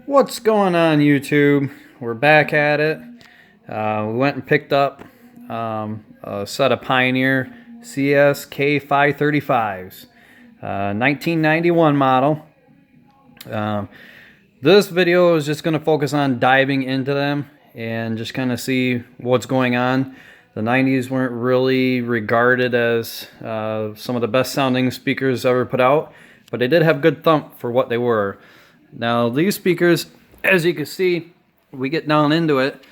What's going on, YouTube? We're back at it. We went and picked up a set of Pioneer CS-K535s, 1991 model. This video is just going to focus on diving into them and just kind of see what's going on. The 90s weren't really regarded as some of the best sounding speakers ever put out, but they did have good thump for what they were. Now these speakers, as you can see, we get down into it,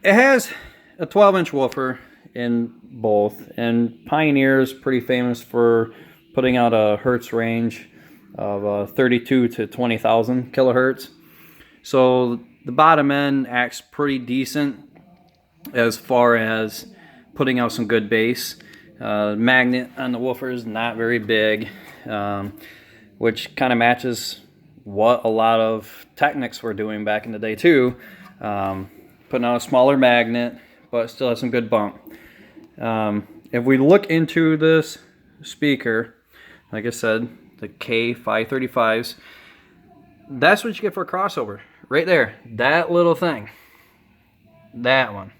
it has a 12-inch woofer in both, and Pioneer is pretty famous for putting out a hertz range of 32 to 20,000 kilohertz. So the bottom end acts pretty decent as far as putting out some good bass. Magnet on the woofer is not very big, which kind of matches what a lot of Technics were doing back in the day too. Putting out a smaller magnet, but still has some good bump. If we look into this speaker, like I said, the K535s, that's what you get for a crossover. Right there, that little thing. That one.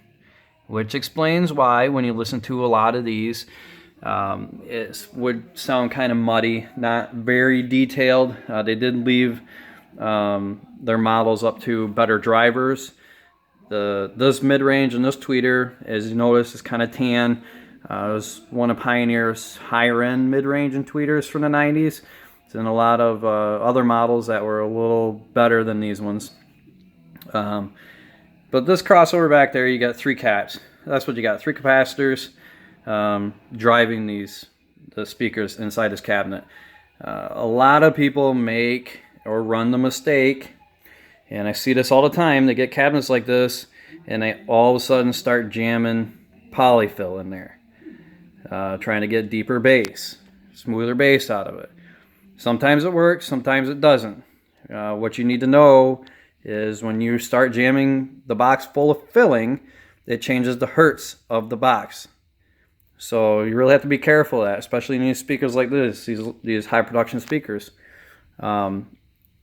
Which explains why when you listen to a lot of these, it would sound kind of muddy, not very detailed. They did leave their models up to better drivers. This mid-range and this tweeter, as you notice, is kind of tan. It was one of Pioneer's higher-end mid-range and tweeters from the 90s. And a lot of other models that were a little better than these ones. But this crossover back there, you got 3 caps. That's what you got, 3 capacitors driving the speakers inside this cabinet. A lot of people make or run the mistake, and I see this all the time, they get cabinets like this and they all of a sudden start jamming polyfill in there, trying to get deeper bass, smoother bass out of it. Sometimes it works, sometimes it doesn't. What you need to know is when you start jamming the box full of filling, it changes the hertz of the box. So you really have to be careful of that, especially in these speakers like this, these high production speakers.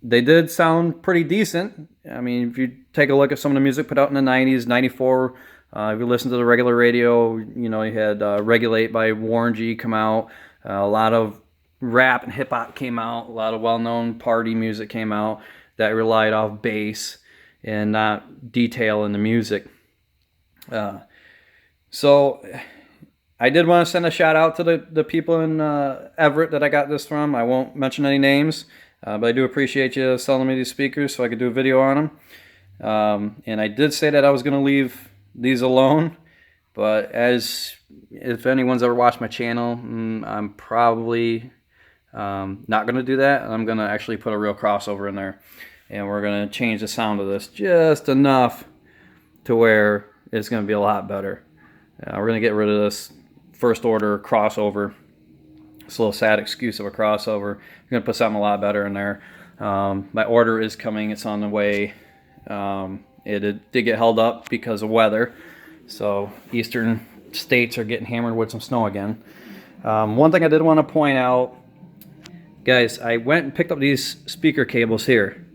They did sound pretty decent. I mean, if you take a look at some of the music put out in the 90s, 94, if you listen to the regular radio, you know, you had Regulate by Warren G come out. A lot of rap and hip hop came out. A lot of well-known party music came out that relied off bass and not detail in the music. So I did want to send a shout out to the people in Everett that I got this from. I won't mention any names, but I do appreciate you selling me these speakers so I could do a video on them. And I did say that I was going to leave these alone, but if anyone's ever watched my channel, I'm probably not going to do that. I'm going to actually put a real crossover in there, and we're going to change the sound of this just enough to where it's going to be a lot better. We're going to get rid of this first order crossover. It's a little sad excuse of a crossover. We're going to put something a lot better in there. My order is coming. It's on the way. It did get held up because of weather. So eastern states are getting hammered with some snow again. One thing I did want to point out, guys, I went and picked up these speaker cables here.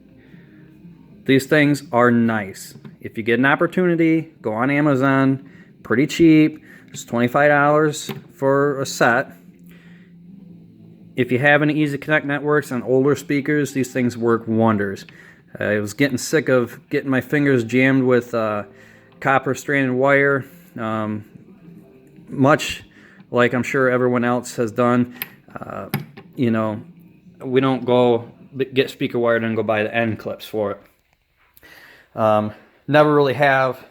These things are nice. If you get an opportunity, go on Amazon. Pretty cheap. It's $25 for a set. If you have any Easy Connect networks on older speakers, these things work wonders. I was getting sick of getting my fingers jammed with copper stranded wire, much like I'm sure everyone else has done. You know, we don't go get speaker wire and go buy the end clips for it. Never really have.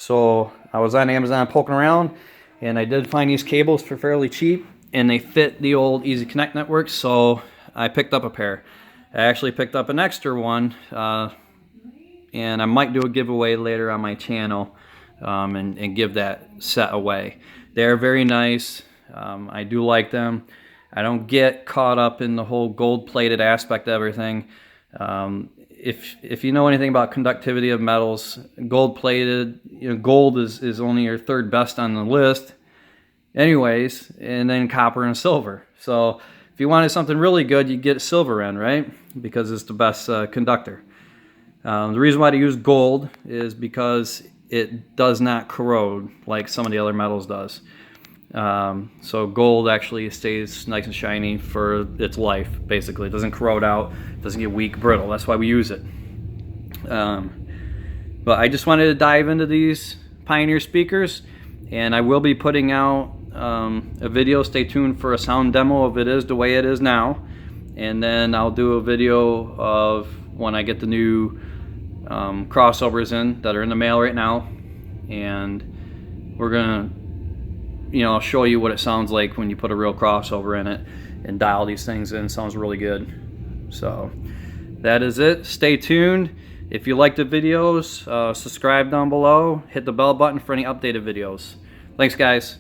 So I was on Amazon poking around, and I did find these cables for fairly cheap, and they fit the old Easy Connect networks, so I picked up a pair. I actually picked up an extra one, and I might do a giveaway later on my channel and give that set away. They're very nice. I do like them. I don't get caught up in the whole gold-plated aspect of everything. If you know anything about conductivity of metals, gold-plated, you know, gold is only your third best on the list anyways, and then copper and silver. So If you wanted something really good, you get silver end, right? Because it's the best conductor. The reason why to use gold is because it does not corrode like some of the other metals does. So gold actually stays nice and shiny for its life, basically. It doesn't corrode out, it doesn't get weak, brittle. That's why we use it. But I just wanted to dive into these Pioneer speakers, and I will be putting out a video. Stay tuned for a sound demo of it is the way it is now, and then I'll do a video of when I get the new crossovers in that are in the mail right now, and we're gonna, you know, I'll show you what it sounds like when you put a real crossover in it and dial these things in. It sounds really good. So that is it. Stay tuned. If you like the videos, subscribe down below, hit the bell button for any updated videos. Thanks, guys.